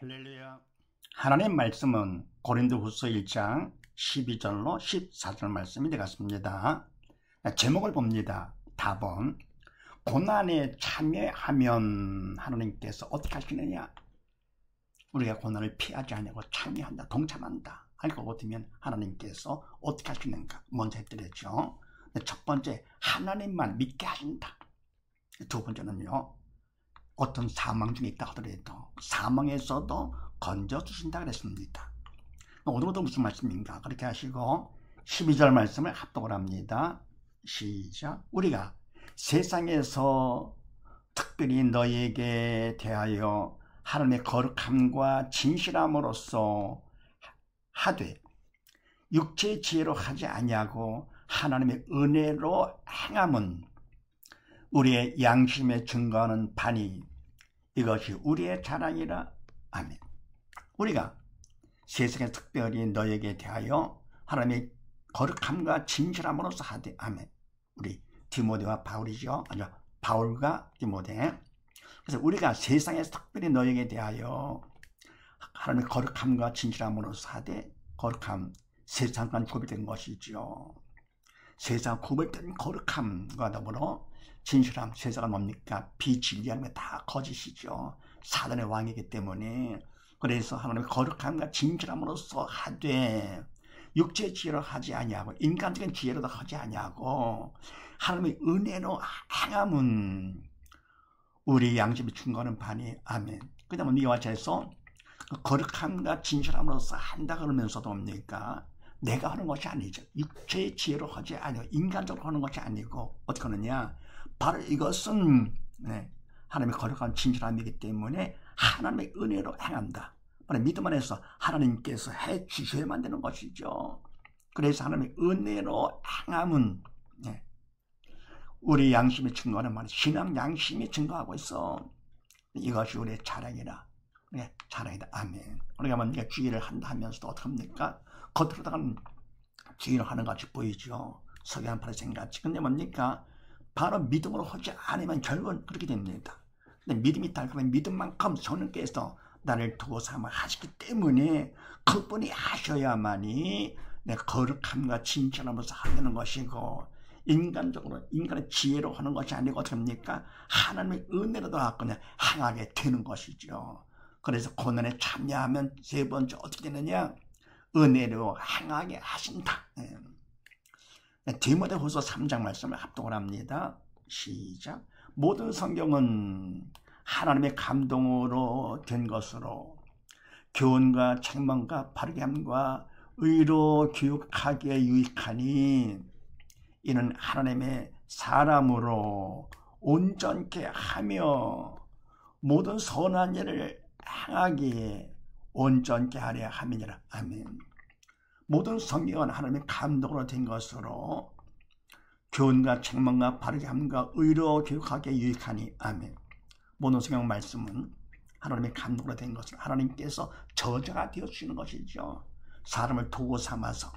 할렐루야. 하나님 말씀은 고린도후서 1장 12절로 14절 말씀이 되겠습니다. 제목을 봅니다. 답은 고난에 참여하면 하나님께서 어떻게 하시느냐? 우리가 고난을 피하지 않냐고 참여한다, 동참한다 할 것 같으면 하나님께서 어떻게 하시는가 먼저 해드렸죠. 첫 번째, 하나님만 믿게 하신다. 두 번째는요, 어떤 사망 중에 있다 하더라도 사망에서도 건져주신다 그랬습니다. 오늘도 무슨 말씀인가? 그렇게 하시고 12절 말씀을 합독을 합니다. 시작. 우리가 세상에서 특별히 너희에게 대하여 하나님의 거룩함과 진실함으로써 하되 육체의 지혜로 하지 아니하고 하나님의 은혜로 행함은 우리의 양심에 증거하는 바니 이것이 우리의 자랑이라. 아멘. 우리가 세상에 특별히 너에게 대하여 하나님의 거룩함과 진실함으로써 하되. 아멘. 우리 디모데와 바울이죠. 아주 바울과 디모데. 그래서 우리가 세상에서 특별히 너에게 대하여 하나님의 거룩함과 진실함으로써 하되, 거룩함, 세상과 구별된 것이죠. 세상 구별된 거룩함과 더불어 진실함, 세상은 뭡니까? 비진리한 게 다 거짓이죠. 사단의 왕이기 때문에. 그래서 하나님의 거룩함과 진실함으로써 하되 육체의 지혜로 하지 아니하고 인간적인 지혜로도 하지 아니하고 하나님의 은혜로 행함은 우리 양심이 증거하는 바니. 아멘. 그 다음에 이와 같이 거룩함과 진실함으로써 한다 그러면서도 뭡니까? 내가 하는 것이 아니죠. 육체의 지혜로 하지 아니고 인간적으로 하는 것이 아니고 어떻게 하느냐? 바로 이것은 하나님의 거룩한 진실함이기 때문에 하나님의 은혜로 행한다. 바로 믿음 안에서 하나님께서 해 주셔야만 되는 것이죠. 그래서 하나님의 은혜로 행함은 우리 양심이 증거하는 말, 신앙 양심이 증거하고 있어. 이것이 우리의 자랑이라. 자랑이다. 아멘. 우리가 먼저 주의를 한다 하면서도 어떻게 합니까? 겉으로다가는 주의를 하는 것 같이 보이죠. 석양 파리새인 같이. 근데 뭡니까? 바로 믿음으로 하지 않으면 결국은 그렇게 됩니다. 근데 믿음이 있다 그러면 믿음만큼 성령께서 나를 두고 삼아 하시기 때문에 그분이 하셔야만이 내 거룩함과 진실함으로서 하는 것이고, 인간적으로 인간의 지혜로 하는 것이 아니고 어떻게 합니까? 하나님의 은혜로도 그냥 행하게 되는 것이죠. 그래서 고난에 참여하면 세 번째 어떻게 되느냐? 은혜로 행하게 하신다. 디모데후서 3장 말씀을 합독을 합니다. 시작. 모든 성경은 하나님의 감동으로 된 것으로 교훈과 책망과 바르게 함과 의로 교육하기에 유익하니 이는 하나님의 사람으로 온전케 하며 모든 선한 일을 행하기에 온전케 하려 함이니라. 아멘. 모든 성경은 하나님의 감동으로 된 것으로 교훈과 책망과 바르게 함과 의로 교육하기에 유익하니. 아멘. 모든 성경 말씀은 하나님의 감동으로 된 것으로 하나님께서 저자가 되어주시는 것이죠. 사람을 도구 삼아서,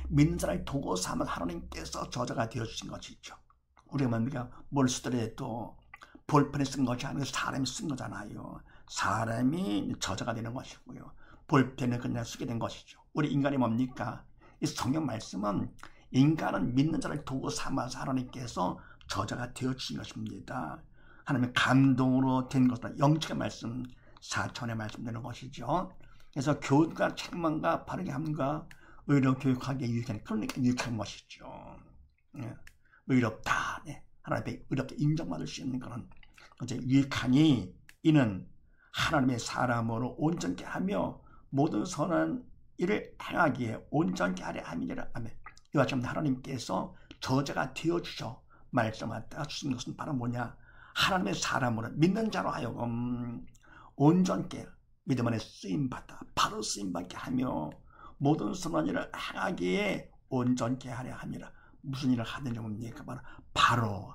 믿는 사람이 도구 삼아서 하나님께서 저자가 되어주신 것이죠. 우리가 뭘 쓰더라도 볼펜에 쓴 것이 아니고 사람이 쓴 거잖아요. 사람이 저자가 되는 것이고요. 볼펜을 그냥 쓰게 된 것이죠. 우리 인간이 뭡니까? 이 성경 말씀은 인간은 믿는 자를 도구 삼아서 하나님께서 저자가 되어주신 것입니다. 하나님의 감동으로 된 것보다 영적인 말씀, 4천의 말씀되는 것이죠. 그래서 교훈과 책망과 바르게 함과 의로 교육하기에 유익하니, 그러니까 유익한 것이죠. 의롭다. 하나님의 의롭다 인정받을 수 있는 그런 유익하니 이는 하나님의 사람으로 온전케 하며 모든 선한 일을 행하기에 온전케 하려 함이니라. 아멘. 이와 같이 하나님께서 저자가 되어주셔 말씀하다 주신 것은 바로 뭐냐? 하나님의 사람으로 믿는 자로 하여금 온전케 믿음 안에 쓰임받아 바로 쓰임받게 하며 모든 선한 일을 행하기에 온전케 하려 함이라. 무슨 일을 하든지 뭡니까? 바로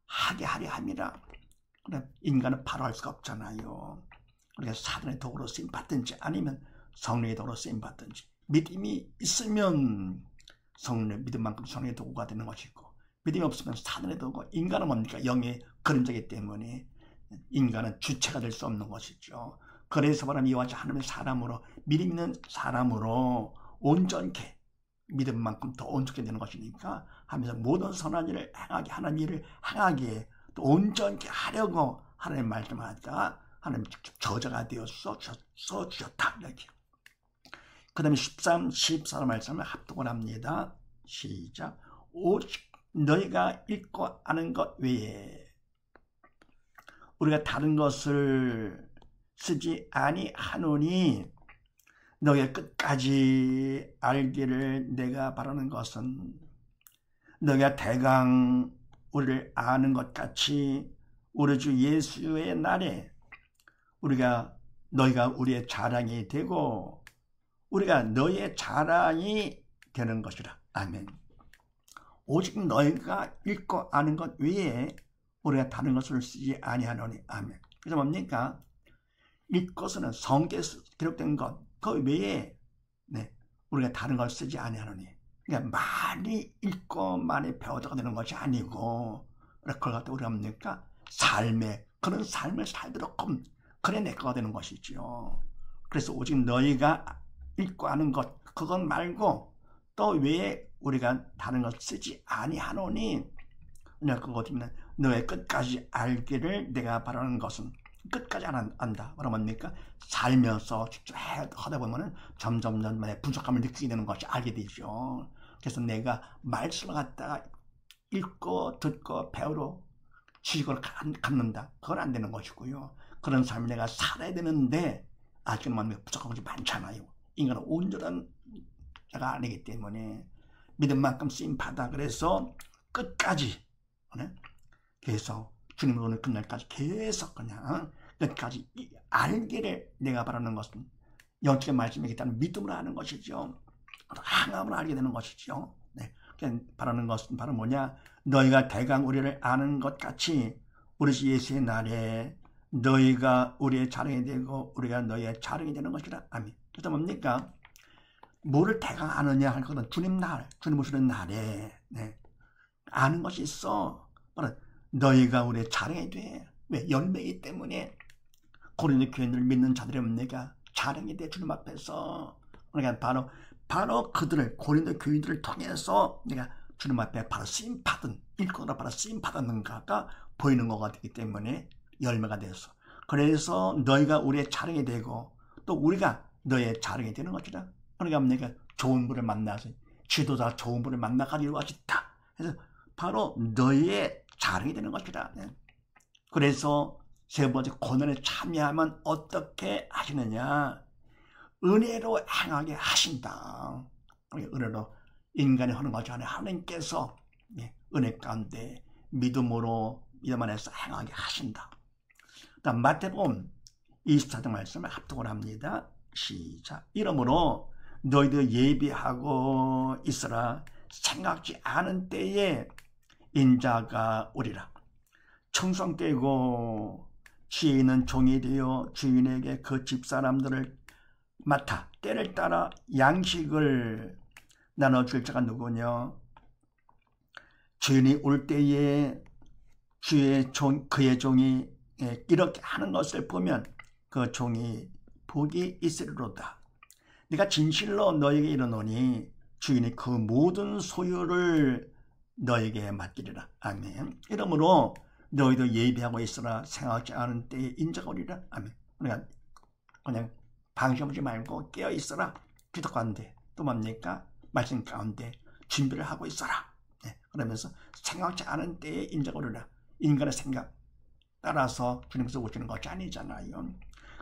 하게 하려 함이라. 인간은 바로 할 수가 없잖아요. 우리가 사단의 도구로 쓰임받든지 아니면 성령의 도구로 쓰임받든지, 믿음이 있으면 성령의 믿음만큼 성령의 도구가 되는 것이고, 믿음이 없으면 사단의 도구, 인간은 뭡니까? 영의 그림자이기 때문에 인간은 주체가 될 수 없는 것이죠. 그래서 바로 이와 같이 하나님의 사람으로, 믿음 있는 사람으로 온전케, 믿음만큼 더 온전케 되는 것이니까 하면서 모든 선한 일을 행하게, 하나님 일을 행하기에 또 온전케 하려고 하나님 말씀하다가 하나님 직접 저자가 되어서 써주셨다. 이렇게. 그 다음에 13, 14 말씀을 합독을 합니다. 시작. 오직 너희가 읽고 아는 것 외에 우리가 다른 것을 쓰지 아니하노니 너희가 끝까지 알기를 내가 바라는 것은 너희가 대강 우리를 아는 것 같이 우리 주 예수의 날에 너희가 우리의 자랑이 되고 우리가 너희의 자랑이 되는 것이라. 아멘. 오직 너희가 읽고 아는 것 외에 우리가 다른 것을 쓰지 아니하노니. 아멘. 그래서 뭡니까? 읽고서는 성경에 기록된 것, 그 외에 우리가 다른 걸 쓰지 아니하노니. 그러니까 많이 읽고 많이 배워도 되는 것이 아니고, 그걸 갖다 우리가 뭡니까? 그런 삶을 살도록 그래 내 거가 되는 것이죠. 그래서 오직 너희가 읽고 아는 것, 그것 말고 또 외에 우리가 다른 걸 쓰지 아니하노니. 그것은 너의 끝까지 알기를 내가 바라는 것은, 끝까지 안다. 뭐라 뭡니까? 살면서 직접 하다 보면 점점 부족함을 느끼게 되는 것이 알게 되죠. 그래서 내가 말씀을 갖다가 읽고 듣고 배우러 지식을 갖는다. 그건 안 되는 것이고요. 그런 삶을 내가 살아야 되는데 아직은 부족한 것이 많잖아요. 인간은 온전한 자가 아니기 때문에 믿음 만큼 쓰임받아. 그래서 끝까지 계속 주님을 오늘 그날까지 계속 그냥 끝까지 알기를 내가 바라는 것은 영적인 말씀이기 때문에 믿음으로 하는 것이죠. 항암을 알게 되는 것이죠. 바라는 것은 바로 뭐냐? 너희가 대강 우리를 아는 것 같이 우리 주 예수의 날에 너희가 우리의 자랑이 되고 우리가 너희의 자랑이 되는 것이라. 아멘. 그래서 뭡니까? 뭐를 대강 아느냐 할 것은 주님 오시는 날에 아는 것이 있어. 바로 너희가 우리의 자랑이 돼. 왜? 열매이기 때문에. 고린도 교인들을 믿는 자들의 내가 자랑이 돼. 주님 앞에서. 그러니까 바로 그들을, 고린도 교인들을 통해서 내가 주님 앞에 바로 쓰임받은, 읽거나 바로 쓰임받았는가가 보이는 거가 되기 때문에 열매가 되어서. 그래서 너희가 우리의 자랑이 되고 또 우리가 너의 자랑이 되는 것이다. 그러니까 내가 좋은 분을 만나서, 지도자 좋은 분을 만나가지고 이루어 있다. 그래서 바로 너희의 자랑이 되는 것이다. 그래서 세 번째, 고난에 참여하면 어떻게 하시느냐? 은혜로 행하게 하신다. 은혜로 인간이 하는 것이 아니라 하나님께서 은혜 가운데 믿음 안에서 행하게 하신다. 다음 마태복음 24장 말씀을 합독을 합니다. 시작. 이러므로 너희도 예비하고 있으라. 생각지 않은 때에 인자가 오리라. 청성되고 지혜 있는 종이 되어 주인에게 그 집사람들을 맡아 때를 따라 양식을 나눠줄 자가 누구냐? 주인이 올 때에 그의 종이 이렇게 하는 것을 보면 그 종이 복이 있으리로다. 네가 진실로 너에게 이르노니 주인이 그 모든 소유를 너에게 맡기리라. 아멘. 이러므로 너희도 예비하고 있으라. 생각지 않은 때에 인자가 오리라. 아멘. 그냥 방심하지 말고 깨어 있어라. 기도 가운데 또 뭡니까? 말씀 가운데 준비를 하고 있어라. 그러면서 생각지 않은 때에 인자가 오리라. 인간의 생각 따라서 주님께서 오시는 것이 아니잖아요.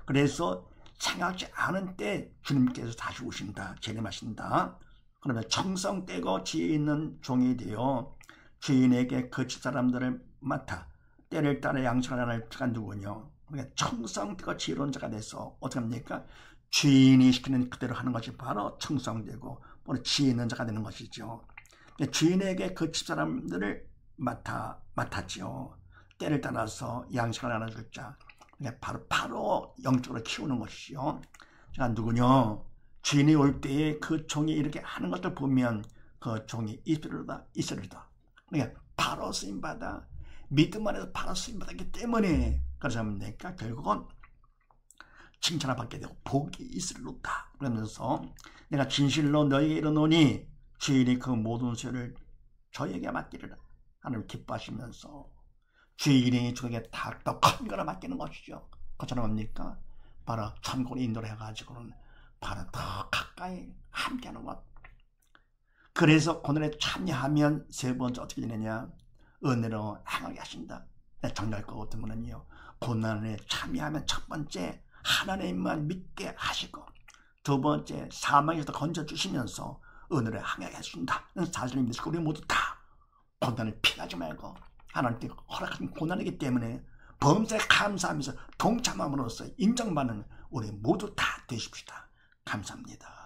그래서 생각지 않은 때 주님께서 다시 오신다. 재림하신다. 그러면 청성되고 지혜 있는 종이 되어 주인에게 그 집사람들을 맡아 때를 따라 양식을 나눌 자가 누구냐? 그러니까 청성되고 지혜로운 자가 돼서 어떻게 합니까? 주인이 시키는 그대로 하는 것이 바로 청성되고 바로 지혜 있는 자가 되는 것이죠. 주인에게 그 집사람들을 맡았죠. 때를 따라서 양식을 나눠줄 자. 그러니까 바로 영적으로 키우는 것이죠. 자, 누구냐? 주인이 올 때에 그 종이 이렇게 하는 것을 보면 그 종이 있으리로다. 그러니까 바로 쓰임받아. 믿음 안에서 바로 쓰임받았기 때문에 그러자 뭡니까? 결국은 칭찬을 받게 되고 복이 있으리로다. 그러면서 내가 진실로 너에게 이르노니 주인이 그 모든 소유를 저에게 맡기리라. 하나님 기뻐하시면서 주인이 주에게 더 큰 거를 맡기는 것이죠. 그처럼 뭡니까? 바로 천국으로 인도를 해가지고는 바로 더 가까이 함께하는 것. 그래서 고난에 참여하면 세 번째 어떻게 되느냐? 은혜로 행하게 하신다. 정리할 것 같으면요, 고난에 참여하면 첫 번째 하나님만 믿게 하시고, 두 번째 사망에서 건져주시면서 은혜를 행하게 하신다. 사실을 믿으시고 우리 모두 다 고난을 피하지 말고 하나님께 허락하신 고난이기 때문에 범사에 감사하면서 동참함으로써 인정받는 우리 모두 다 되십시다. 감사합니다.